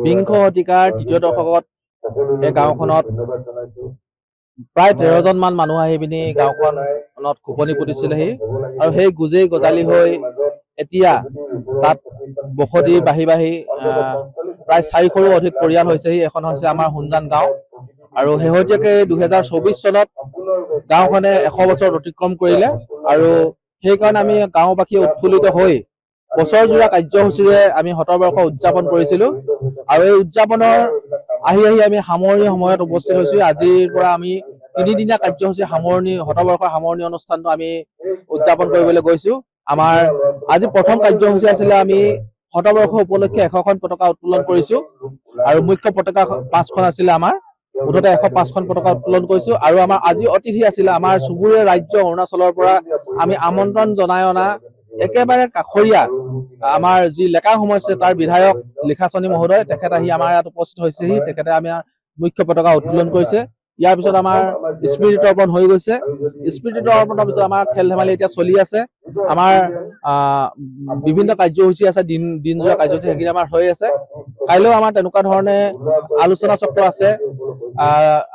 বিংশ শতিকাৰ তৃতীয় দশকত এই গাঁওখনত প্ৰায় 13 জন মান মানুহ আহি পিনি গাঁওখনত খোপনি পুতিছিলেহি আৰু সেই গুজেই গজালি হৈ এতিয়া তাত বসতি বাঢ়ি প্ৰায় 400ৰো অধিক পৰিয়াল হৈছেহি। এখন হৈছে আমাৰ হুনজান গাঁও আৰু শেহতীয়াকৈ 2024 চনত গাঁওখনে 100 বছৰ অতিক্ৰম কৰিলে আৰু সেইকাৰণে আমি গাঁওবাসী উৎফুল্লিত হৈ বছৰজোৰা কাৰ্যসূচীৰে আমি শতবৰ্ষ উদযাপন কৰিছিলোঁ আৰু এই উদযাপনৰ আহি আমি সামৰণি সময়ত উপস্থিত হৈছোঁ। আজিৰ পৰা আমি 3 দিনীয়া কাৰ্যসূচী শতবৰ্ষৰ সামৰণি অনুষ্ঠানটো আমি উদযাপন কৰিবলৈ গৈছোঁ। আমাৰ আজি প্ৰথম কাৰ্যসূচী আছিলে আমি শতবৰ্ষ উপলক্ষে 100খন পতাকা উত্তোলন কৰিছোঁ আৰু মুখ্য পতাকা 5খন আছিলে আমাৰ মুঠতে 105খন পতাকা উত্তোলন কৰিছোঁ আৰু আমাৰ আজি অতিথি আছিলে আমাৰ চুবুৰীয়া ৰাজ্য অৰুণাচলৰ পৰা আমি আমন্ত্ৰণ জনাই অনা একেবাৰে কাষৰীয়া আমাৰ যি লেকা সমষ্টি তাৰ বিধায়ক লিখাচনী মহোদয় তেখেত আহি আমাৰ ইয়াত উপস্থিত হৈছেহি। তেখেতে আমাৰ মুখ্য পতাকা উত্তোলন কৰিছে। ইয়াৰ পিছত আমাৰ স্মৃতি তৰ্পণ হৈ গৈছে। স্মৃতি তৰ্পণৰ পিছত আমাৰ খেল ধেমালি এতিয়া চলি আছে। আমাৰ বিভিন্ন কাৰ্যসূচী আছে, দিনজোৰা কাৰ্যসূচী সেইখিনি আমাৰ হৈ আছে। কাইলৈও আমাৰ তেনেকুৱা ধৰণে আলোচনা চক্ৰ আছে।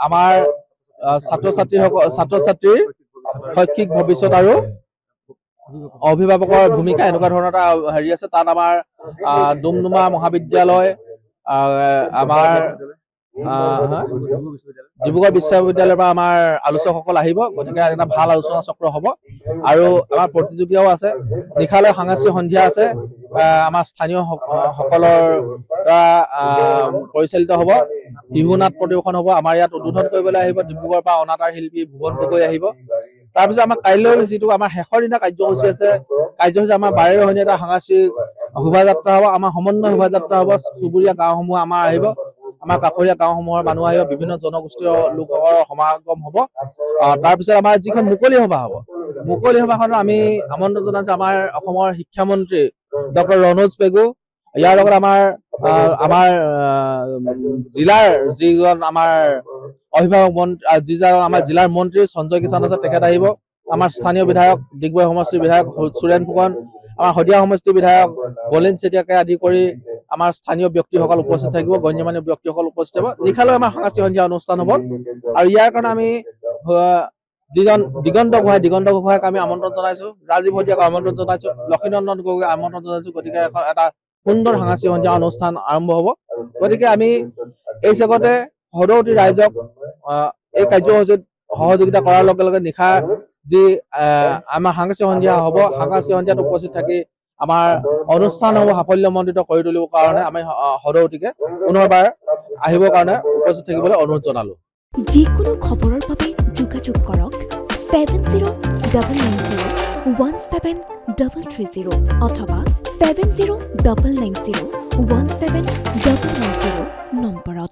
আমাৰ ছাত্ৰ ছাত্ৰীৰ শৈক্ষিক ভৱিষ্যত আৰু অভিভাৱকৰ ভূমিকা এনেকুৱা ধৰণৰ এটা হেৰি আছে। তাত আমাৰ ডুমডুমা মহাবিদ্যালয়, আমাৰ ডিব্ৰুগড় বিশ্ববিদ্যালয়ৰ পৰা আমাৰ আলোচকসকল আহিব। গতিকে এটা ভাল আলোচনা চক্ৰ হ'ব আৰু আমাৰ প্ৰতিযোগিতাও আছে। নিশালৈ সাংস্কৃতিক সন্ধিয়া আছে, আমাৰ স্থানীয় সকলৰ দ্বাৰা পৰিচালিত হ'ব। বিহু নাট প্ৰদৰ্শন হ'ব। আমাৰ ইয়াত উদ্বোধন কৰিবলৈ আহিব ডিব্ৰুগড়ৰ পৰা অনাতাঁৰ শিল্পী ভুৱন গগৈ আহিব। তাৰপিছত আমাৰ কাইলৈ যিটো আমাৰ শেষৰ দিনা কাৰ্যসূচী আছে, কাৰ্যসূচী আমাৰ 12 ৰহণীয়া এটা সাংস্কৃতিক শোভাযাত্ৰা হ'ব। আমাৰ সমন্বয় শোভাযাত্ৰা হ'ব। চুবুৰীয়া গাঁওসমূহ আমাৰ আহিব, আমাৰ কাষৰীয়া গাঁওসমূহৰ মানুহ আহিব, বিভিন্ন জনগোষ্ঠীয় লোকৰ সমাগম হ'ব। তাৰপিছত আমাৰ যিখন মুকলি সভা হ'ব, মুকলি সভাখনত আমি আমন্ত্ৰণ জনাইছোঁ আমাৰ অসমৰ শিক্ষামন্ত্ৰী ডক্টৰ ৰণোজ পেগু, ইয়াৰ লগত আমাৰ জিলাৰ যিজন আমাৰ অভিভাৱক যিজন আমাৰ জিলাৰ মন্ত্ৰী সঞ্জয় কিষাণ আছে তেখেত আহিব। আমাৰ স্থানীয় বিধায়ক ডিগবৈ সমষ্টিৰ বিধায়ক চুৰেন ফুকন, আমাৰ শদিয়া সমষ্টিৰ বিধায়ক বলিন চেতিয়াকে আদি কৰি আমাৰ স্থানীয় ব্যক্তিসকল উপস্থিত থাকিব, গণ্যমান্য ব্যক্তিসকল উপস্থিত হ'ব। নিশালৈ আমাৰ সাংস্কৃতিক সন্ধিয়া অনুষ্ঠান হ'ব আৰু ইয়াৰ কাৰণে আমি যিজন দিগন্ত গোহাঁইক আমি আমন্ত্ৰণ জনাইছোঁ, ৰাজীৱ শদিয়াক আমন্ত্ৰণ জনাইছোঁ, লক্ষীনন্দন গগৈক আমন্ত্ৰণ জনাইছোঁ। গতিকে এটা সুন্দৰ সাংস্কৃতিক সন্ধিয়া অনুষ্ঠান আৰম্ভ হ'ব। গতিকে আমি এই চেগতে সদৌতি ৰাইজক এই কাৰ্যসূচীত সহযোগিতা কৰাৰ লগে লগে নিশা যি আমাৰ সাংস্কৃতিক সন্ধিয়া হ'ব, সাংস্কৃতিক সন্ধিয়াত উপস্থিত থাকি আমাৰ অনুষ্ঠানসমূহ সাফল্যমণ্ডিত কৰি তুলিবৰ কাৰণে আমি সদৌতিকে পুনৰবাৰ আহিবৰ কাৰণে উপস্থিত থাকিবলৈ অনুৰোধ জনালোঁ। যিকোনো খবৰৰ বাবে যোগাযোগ কৰক 7099017330 অথবা 7099017390